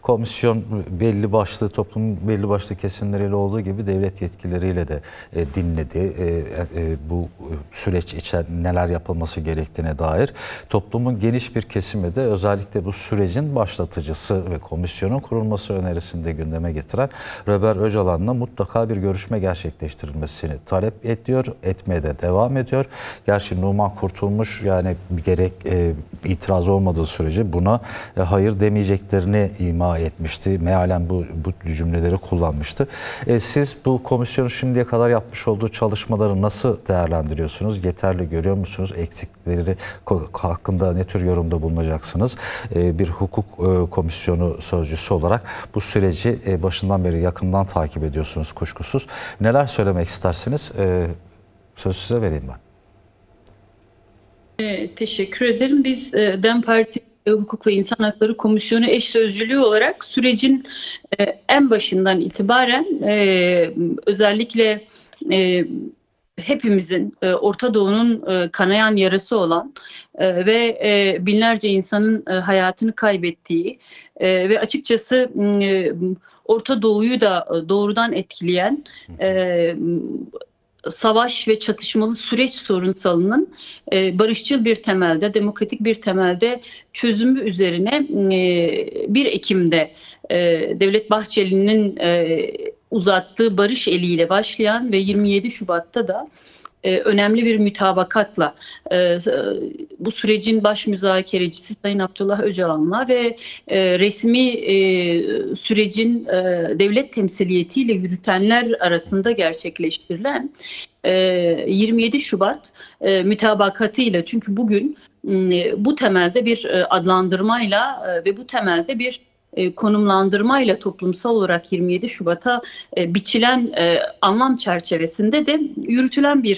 komisyon belli başlı toplumun belli başlı kesimleriyle olduğu gibi devlet yetkilileriyle de dinledi. Bu süreç için neler yapılması gerektiğine dair toplumun geniş bir kesimi de özellikle bu sürecin başlatıcısı ve komisyonun kurulması önerisinde gündeme getiren Robert Öcalan'la mutlaka bir görüşme gerçekleştirilmesini talep ediyor, etmeye de devam ediyor. Gerçi Numan Kurtulmuş yani gerek itiraz olmadığı sürece buna hayır demeyeceklerini ima etmişti. Mealen bu cümleleri kullanmıştı. Siz bu komisyonun şimdiye kadar yapmış olduğu çalışmaları nasıl değerlendiriyorsunuz? Yeterli görüyor musunuz? Eksikleri hakkında ne tür yorumda bulunacaksınız? Bir hukuk komisyonu sözcüsü olarak bu süreci başından beri yakından takip ediyorsunuz kuşkusuz. Neler söylemek istersiniz? Söz size vereyim ben. Teşekkür ederim. Biz DEM Parti Hukuk ve İnsan Hakları Komisyonu eş sözcülüğü olarak sürecin en başından itibaren özellikle hepimizin Orta Doğu'nun kanayan yarası olan ve binlerce insanın hayatını kaybettiği ve açıkçası Orta Doğu'yu da doğrudan etkileyen savaş ve çatışmalı süreç sorunsalının barışçıl bir temelde, demokratik bir temelde çözümü üzerine 1 Ekim'de Devlet Bahçeli'nin uzattığı barış eliyle başlayan ve 27 Şubat'ta da önemli bir mütabakatla bu sürecin baş müzakerecisi Sayın Abdullah Öcalan'la ve resmi sürecin devlet temsiliyetiyle yürütenler arasında gerçekleştirilen 27 Şubat mütabakatıyla, çünkü bugün bu temelde bir adlandırmayla ve bu temelde bir konumlandırmayla toplumsal olarak 27 Şubat'a biçilen anlam çerçevesinde de yürütülen bir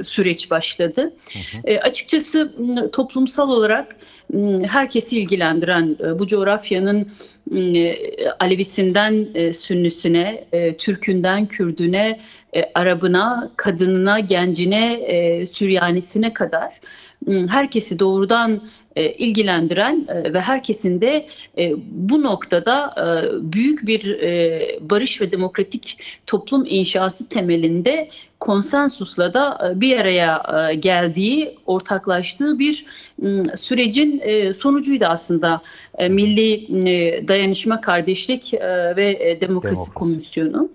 süreç başladı. Açıkçası toplumsal olarak herkesi ilgilendiren bu coğrafyanın Alevisinden Sünnüsüne, Türkünden Kürdüne, Arabına, kadınına, gencine, Süryanisine kadar herkesi doğrudan ilgilendiren ve herkesin de bu noktada büyük bir barış ve demokratik toplum inşası temelinde konsensusla da bir araya geldiği, ortaklaştığı bir sürecin sonucuydu aslında Milli Dayanışma, Kardeşlik ve Demokrasi Komisyonu.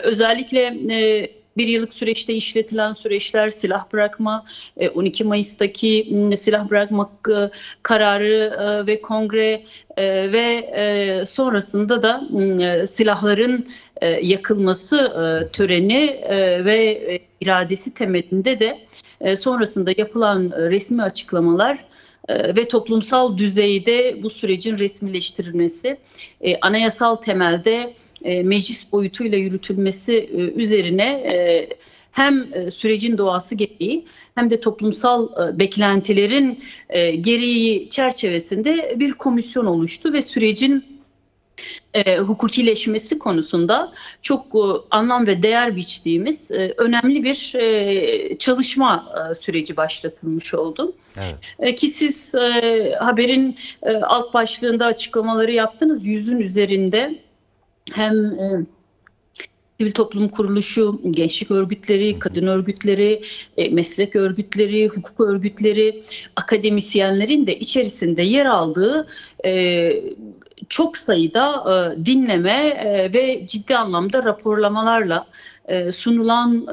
Özellikle 1 yıllık süreçte işletilen süreçler, silah bırakma, 12 Mayıs'taki silah bırakma kararı ve kongre ve sonrasında da silahların yakılması töreni ve iradesi temelinde de sonrasında yapılan resmi açıklamalar ve toplumsal düzeyde bu sürecin resmileştirilmesi, anayasal temelde meclis boyutuyla yürütülmesi üzerine hem sürecin doğası gereği hem de toplumsal beklentilerin gereği çerçevesinde bir komisyon oluştu ve sürecin hukukileşmesi konusunda çok anlam ve değer biçtiğimiz önemli bir çalışma süreci başlatılmış oldu. Evet. Ki siz haberin alt başlığında açıklamaları yaptınız. 100'ün üzerinde hem sivil toplum kuruluşu, gençlik örgütleri, kadın örgütleri, meslek örgütleri, hukuk örgütleri, akademisyenlerin de içerisinde yer aldığı çok sayıda dinleme ve ciddi anlamda raporlamalarla sunulan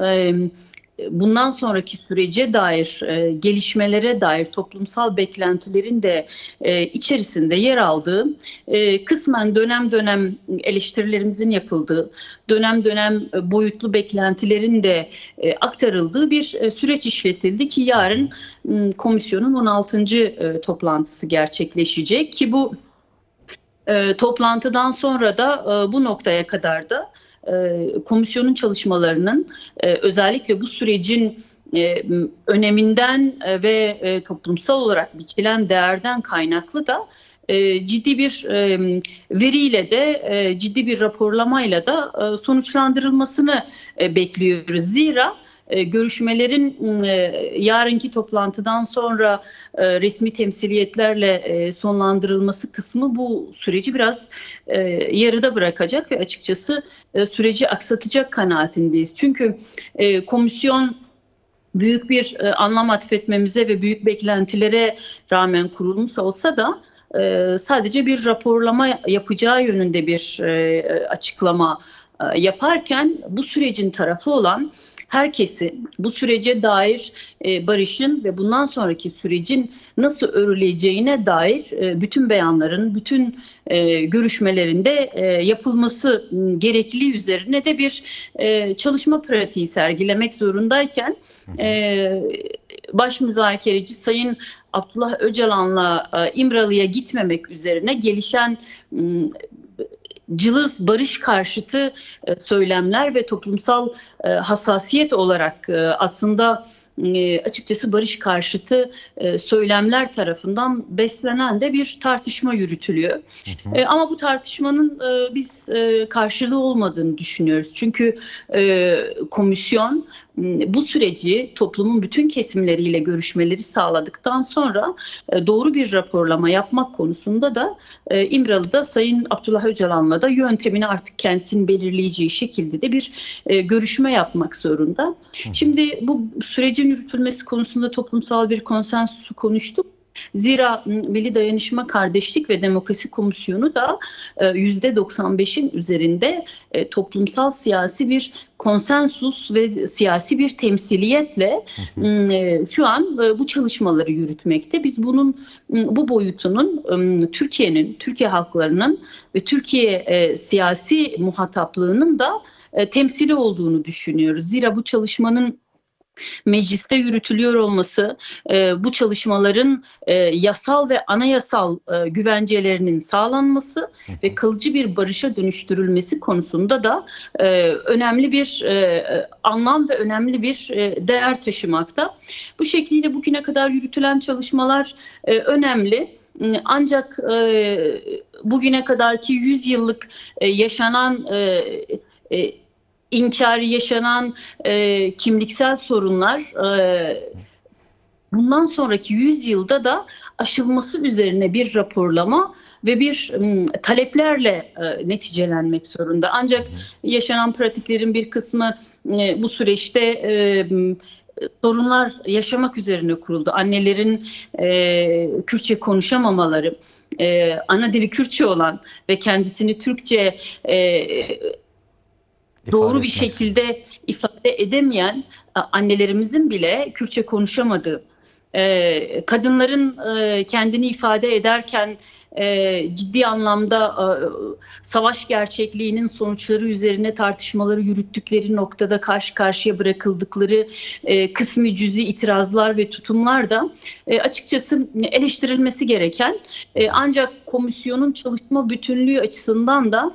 bundan sonraki sürece dair, gelişmelere dair toplumsal beklentilerin de içerisinde yer aldığı, kısmen dönem dönem eleştirilerimizin yapıldığı, dönem dönem boyutlu beklentilerin de aktarıldığı bir süreç işletildi ki yarın komisyonun 16. toplantısı gerçekleşecek ki bu toplantıdan sonra da bu noktaya kadar da komisyonun çalışmalarının özellikle bu sürecin öneminden ve toplumsal olarak biçilen değerden kaynaklı da ciddi bir veriyle de ciddi bir raporlamayla da sonuçlandırılmasını bekliyoruz. Zira görüşmelerin yarınki toplantıdan sonra resmi temsiliyetlerle sonlandırılması kısmı bu süreci biraz yarıda bırakacak ve açıkçası süreci aksatacak kanaatindeyiz. Çünkü komisyon büyük bir anlam atfetmemize ve büyük beklentilere rağmen kurulmuş olsa da sadece bir raporlama yapacağı yönünde bir açıklama yaparken bu sürecin tarafı olan herkesi bu sürece dair barışın ve bundan sonraki sürecin nasıl örüleceğine dair bütün beyanların, bütün görüşmelerinde yapılması gerekliliği üzerine de bir çalışma pratiği sergilemek zorundayken baş müzakereci Sayın Abdullah Öcalan'la İmralı'ya gitmemek üzerine gelişen cılız barış karşıtı söylemler ve toplumsal hassasiyet olarak aslında açıkçası barış karşıtı söylemler tarafından beslenen de bir tartışma yürütülüyor. Ama bu tartışmanın biz karşılığı olmadığını düşünüyoruz. Çünkü komisyon bu süreci toplumun bütün kesimleriyle görüşmeleri sağladıktan sonra doğru bir raporlama yapmak konusunda da İmralı'da Sayın Abdullah Öcalan'la da yöntemini artık kendisinin belirleyeceği şekilde de bir görüşme yapmak zorunda. Şimdi bu sürecin yürütülmesi konusunda toplumsal bir konsensusu konuştuk. Zira Milli Dayanışma, Kardeşlik ve Demokrasi Komisyonu da %95'in üzerinde toplumsal siyasi bir konsensus ve siyasi bir temsiliyetle şu an bu çalışmaları yürütmekte. Biz bunun bu boyutunun Türkiye'nin, Türkiye halklarının ve Türkiye siyasi muhataplığının da temsili olduğunu düşünüyoruz. Zira bu çalışmanın mecliste yürütülüyor olması, bu çalışmaların yasal ve anayasal güvencelerinin sağlanması ve kalıcı bir barışa dönüştürülmesi konusunda da önemli bir anlam ve önemli bir değer taşımakta. Bu şekilde bugüne kadar yürütülen çalışmalar önemli. Ancak bugüne kadarki 100 yıllık yaşanan inkari yaşanan kimliksel sorunlar bundan sonraki 100 yılda da aşılması üzerine bir raporlama ve bir taleplerle neticelenmek zorunda. Ancak yaşanan pratiklerin bir kısmı bu süreçte sorunlar yaşamak üzerine kuruldu. Annelerin Kürtçe konuşamamaları, ana dili Kürtçe olan ve kendisini Türkçe doğru bir şekilde ifade edemeyen annelerimizin bile Kürtçe konuşamadığı, kadınların kendini ifade ederken ciddi anlamda savaş gerçekliğinin sonuçları üzerine tartışmaları yürüttükleri noktada karşı karşıya bırakıldıkları kısmi cüzi itirazlar ve tutumlar da açıkçası eleştirilmesi gereken, ancak komisyonun çalışma bütünlüğü açısından da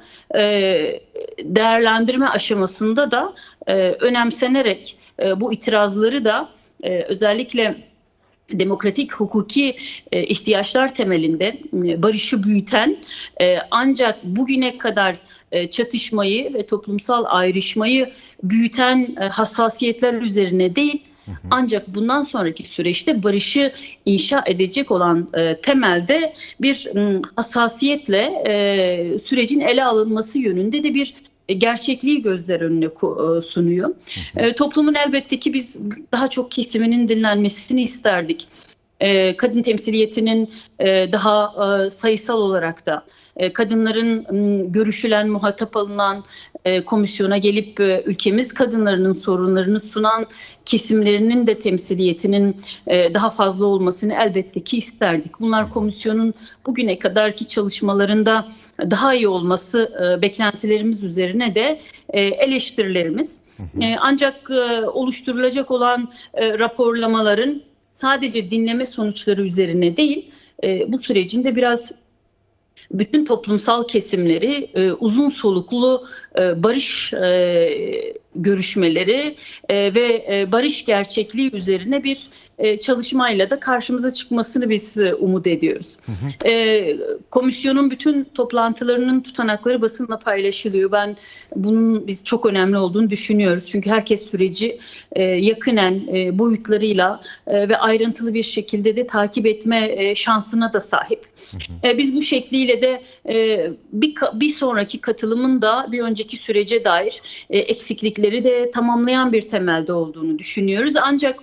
değerlendirme aşamasında da önemsenerek bu itirazları da özellikle demokratik hukuki ihtiyaçlar temelinde barışı büyüten, ancak bugüne kadar çatışmayı ve toplumsal ayrışmayı büyüten hassasiyetler üzerine değil, ancak bundan sonraki süreçte barışı inşa edecek olan temelde bir hassasiyetle sürecin ele alınması yönünde de bir gerçekliği gözler önüne sunuyor. Toplumun elbette ki biz daha çok kesiminin dinlenmesini isterdik. Kadın temsiliyetinin daha sayısal olarak da kadınların görüşülen, muhatap alınan, komisyona gelip ülkemiz kadınlarının sorunlarını sunan kesimlerinin de temsiliyetinin daha fazla olmasını elbette ki isterdik. Bunlar komisyonun bugüne kadarki çalışmalarında daha iyi olması beklentilerimiz üzerine de eleştirilerimiz. Ancak oluşturulacak olan raporlamaların sadece dinleme sonuçları üzerine değil, bu sürecin de biraz bütün toplumsal kesimleri uzun soluklu barış görüşmeleri ve barış gerçekliği üzerine bir çalışmayla da karşımıza çıkmasını biz umut ediyoruz. Komisyonun bütün toplantılarının tutanakları basınla paylaşılıyor. Bunun biz çok önemli olduğunu düşünüyoruz. Çünkü herkes süreci yakinen boyutlarıyla ve ayrıntılı bir şekilde de takip etme şansına da sahip. Biz bu şekliyle de bir sonraki katılımın da bir önceki sürece dair eksiklikleri de tamamlayan bir temelde olduğunu düşünüyoruz. Ancak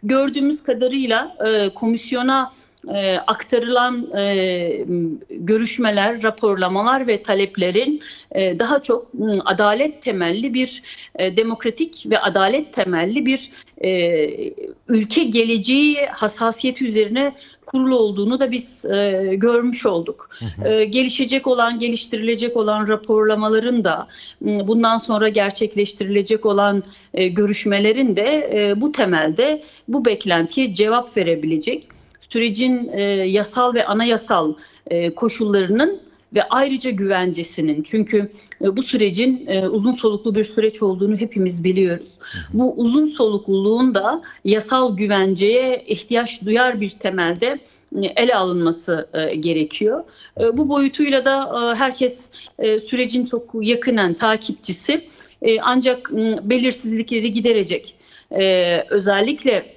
gördüğümüz kadarıyla komisyona aktarılan görüşmeler, raporlamalar ve taleplerin daha çok adalet temelli bir demokratik ve adalet temelli bir ülke geleceği hassasiyeti üzerine kurulu olduğunu da biz görmüş olduk. Gelişecek olan, geliştirilecek olan raporlamaların da bundan sonra gerçekleştirilecek olan görüşmelerin de bu temelde bu beklentiye cevap verebilecek, sürecin yasal ve anayasal koşullarının ve ayrıca güvencesinin, çünkü bu sürecin uzun soluklu bir süreç olduğunu hepimiz biliyoruz. Bu uzun solukluluğun da yasal güvenceye ihtiyaç duyar bir temelde ele alınması gerekiyor. Bu boyutuyla da herkes sürecin çok yakinen takipçisi. Ancak belirsizlikleri giderecek, özellikle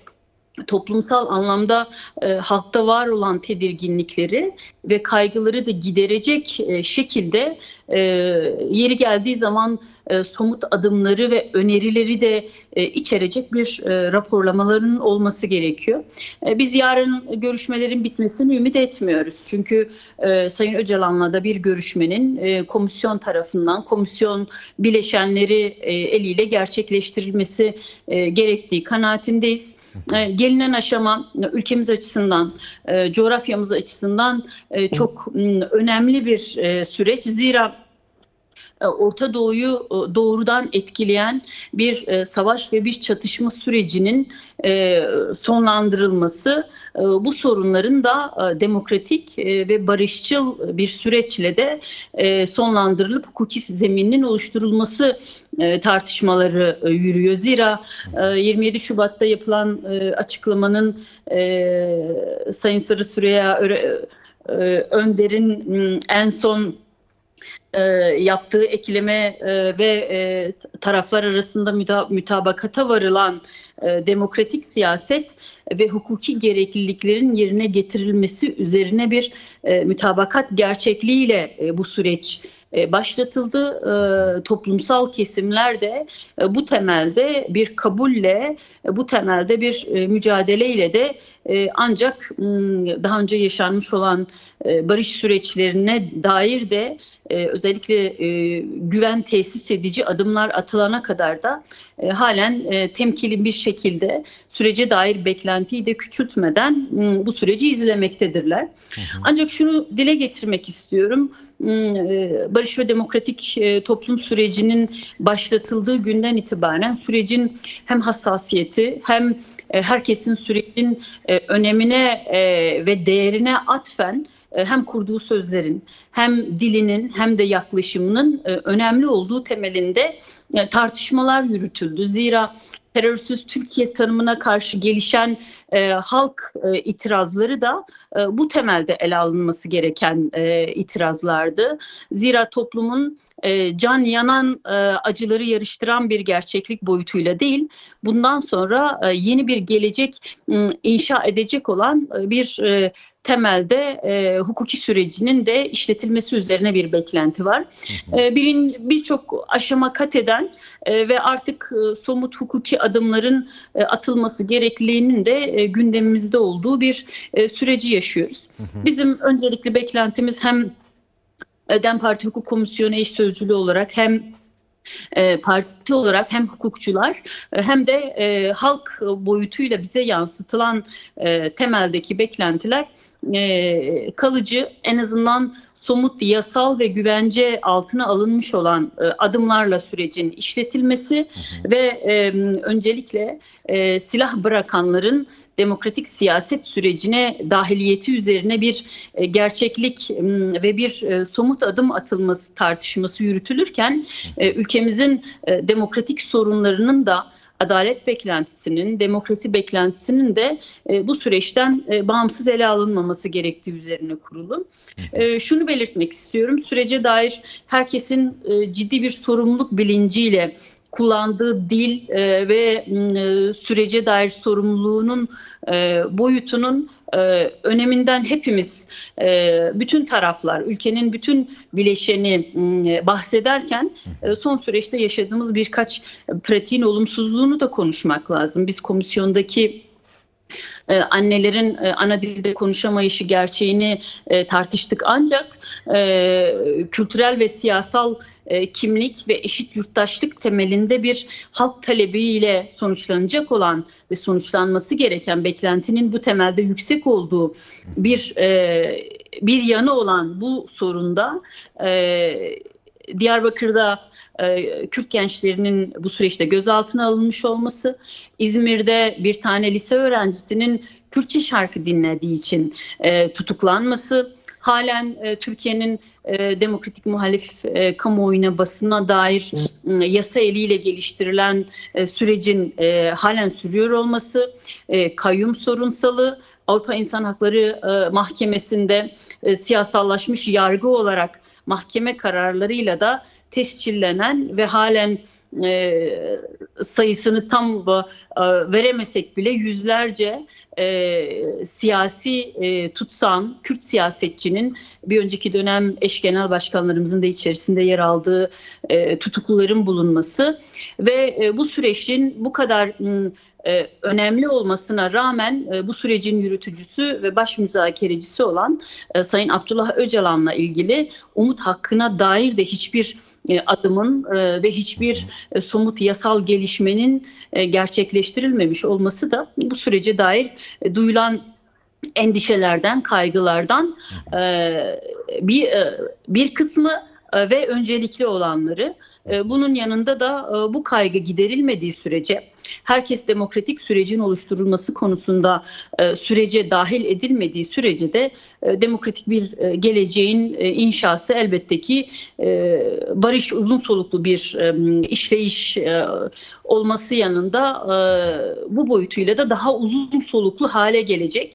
toplumsal anlamda halkta var olan tedirginlikleri ve kaygıları da giderecek şekilde yeri geldiği zaman somut adımları ve önerileri de içerecek bir raporlamaların olması gerekiyor. Biz yarın görüşmelerin bitmesini ümit etmiyoruz. Çünkü Sayın Öcalan'la da bir görüşmenin komisyon tarafından, komisyon bileşenleri eliyle gerçekleştirilmesi gerektiği kanaatindeyiz. Gelinen aşama ülkemiz açısından, coğrafyamız açısından çok önemli bir süreç. Zira Orta Doğu'yu doğrudan etkileyen bir savaş ve bir çatışma sürecinin sonlandırılması, bu sorunların da demokratik ve barışçıl bir süreçle de sonlandırılıp hukuki zemininin oluşturulması tartışmaları yürüyor. Zira 27 Şubat'ta yapılan açıklamanın Sayın Sarı Süreyya Önder'in en son yaptığı ekleme ve taraflar arasında mütabakata varılan demokratik siyaset ve hukuki gerekliliklerin yerine getirilmesi üzerine bir mütabakat gerçekliğiyle bu süreç başlatıldı. Toplumsal kesimler de bu temelde bir kabulle, bu temelde bir mücadeleyle de ancak daha önce yaşanmış olan barış süreçlerine dair de özellikle güven tesis edici adımlar atılana kadar da halen temkinli bir şekilde sürece dair beklentiyi de küçültmeden bu süreci izlemektedirler. Ancak şunu dile getirmek istiyorum. Barış ve demokratik toplum sürecinin başlatıldığı günden itibaren sürecin hem hassasiyeti hem herkesin sürecin önemine ve değerine atfen hem kurduğu sözlerin hem dilinin hem de yaklaşımının önemli olduğu temelinde tartışmalar yürütüldü. Zira terörsüz Türkiye tanımına karşı gelişen halk itirazları da bu temelde ele alınması gereken itirazlardı. Zira toplumun can yanan acıları yarıştıran bir gerçeklik boyutuyla değil, bundan sonra yeni bir gelecek inşa edecek olan bir temelde hukuki sürecinin de işletilmesi üzerine bir beklenti var. Birçok aşama kat eden ve artık somut hukuki adımların atılması gerekliliğinin de gündemimizde olduğu bir süreci yaşıyoruz. Bizim öncelikli beklentimiz hem DEM Parti Hukuk Komisyonu eş sözcülüğü olarak hem parti olarak hem hukukçular hem de halk boyutuyla bize yansıtılan temeldeki beklentiler kalıcı, en azından somut, yasal ve güvence altına alınmış olan adımlarla sürecin işletilmesi ve öncelikle silah bırakanların demokratik siyaset sürecine dahiliyeti üzerine bir gerçeklik ve bir somut adım atılması tartışması yürütülürken ülkemizin demokratik sorunlarının da adalet beklentisinin, demokrasi beklentisinin de bu süreçten bağımsız ele alınmaması gerektiği üzerine kurulu. Şunu belirtmek istiyorum, sürece dair herkesin ciddi bir sorumluluk bilinciyle kullandığı dil ve sürece dair sorumluluğunun boyutunun öneminden hepimiz, bütün taraflar, ülkenin bütün bileşeni bahsederken son süreçte yaşadığımız birkaç pratiğin olumsuzluğunu da konuşmak lazım. Biz komisyondaki annelerin ana dilde konuşamayışı gerçeğini tartıştık, ancak kültürel ve siyasal kimlik ve eşit yurttaşlık temelinde bir halk talebiyle sonuçlanacak olan ve sonuçlanması gereken, beklentinin bu temelde yüksek olduğu bir yanı olan bu sorunda Diyarbakır'da Kürt gençlerinin bu süreçte gözaltına alınmış olması, İzmir'de bir tane lise öğrencisinin Kürtçe şarkı dinlediği için tutuklanması, halen Türkiye'nin demokratik muhalif kamuoyuna, basına dair yasa eliyle geliştirilen sürecin halen sürüyor olması, kayyum sorunsalı, Avrupa İnsan Hakları Mahkemesi'nde siyasallaşmış yargı olarak mahkeme kararlarıyla da tescillenen ve halen sayısını tam veremesek bile yüzlerce siyasi tutsan, Kürt siyasetçinin, bir önceki dönem eş genel başkanlarımızın da içerisinde yer aldığı tutukluların bulunması ve bu sürecin bu kadar önemli olmasına rağmen bu sürecin yürütücüsü ve baş müzakerecisi olan Sayın Abdullah Öcalan'la ilgili umut hakkına dair de hiçbir adımın ve hiçbir somut yasal gelişmenin gerçekleştirilmemiş olması da bu sürece dair duyulan endişelerden, kaygılardan bir kısmı ve öncelikli olanları. Bunun yanında da bu kaygı giderilmediği sürece, herkes demokratik sürecin oluşturulması konusunda sürece dahil edilmediği sürece de demokratik bir geleceğin inşası elbette ki barış, uzun soluklu bir işleyiş olması yanında bu boyutuyla da daha uzun soluklu hale gelecek.